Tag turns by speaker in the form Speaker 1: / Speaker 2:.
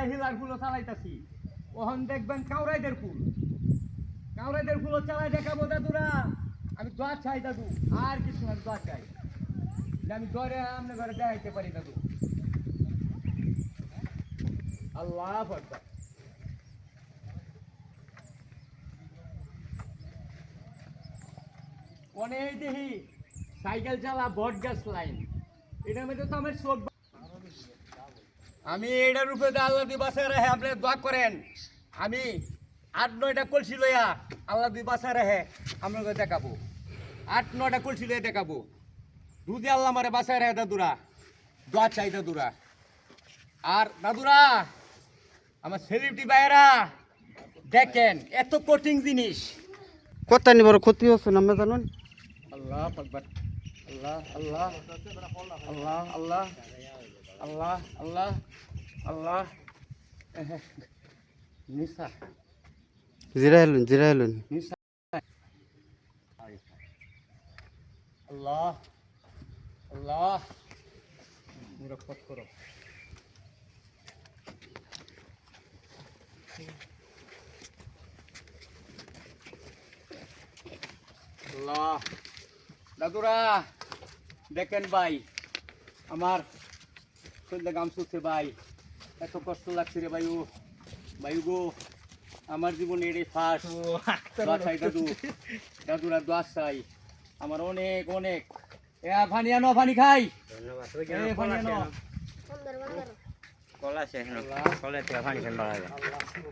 Speaker 1: Hilaire ফুলও চালাইতাছি ওহন দেখবেন কাউরাইদের ফুল চালাই দেখাবো দাদুরা আমি দোয়া চাই দাদু আর কিছু না দোয়া চাই যে আমি দরে আপনার ঘরে দেখাইতে পারি দাদু আল্লাহ আকবার কোনে দেখি সাইকেল চালা বট গাছ লাইন এটার মধ্যে তো আমার চোখ আমি এটার উপরে আল্লাহ দুই বাসায় রাখে আপনি দোয়া করেন আমি 8-9টা কলসি লইয়া আল্লাহ দুই বাসায় রাখে আপনাকে দেখাবো 8-9টা কলসি লইয়া দেখাবো দুধে আল্লাহ মারে বাসায় রাখে দাদুরা দোয়া চাই দাদুরা আর দাদুরা আমার সেলিব্রিটি ভাইয়েরা দেখেন এত কঠিন জিনিস
Speaker 2: কত নি বড় ক্ষতি হচ্ছে না জানেন
Speaker 1: আল্লাহ আকবার আল্লাহ আল্লাহ আল্লাহ আল্লাহ আল্লাহ আল্লাহ আল্লাহ নিসা
Speaker 2: জিরা হেলুন
Speaker 1: নিসা আল্লাহ আল্লাহ নিরাপদ করো আল্লাহ দাদুরা দেখেন ভাই আমার শরীরে গাম শুচ্ছে ভাই এত কষ্ট লাগছে রে ভাইউ গো আমার জীবনে এটাই ফার্স্ট দোয়া চাই দাদুরা দোয়া চাই আমার অনেক অনেক পানি আনো পানি খাই পানি আনো
Speaker 3: কলা শেষ কলা পানি খেয়ে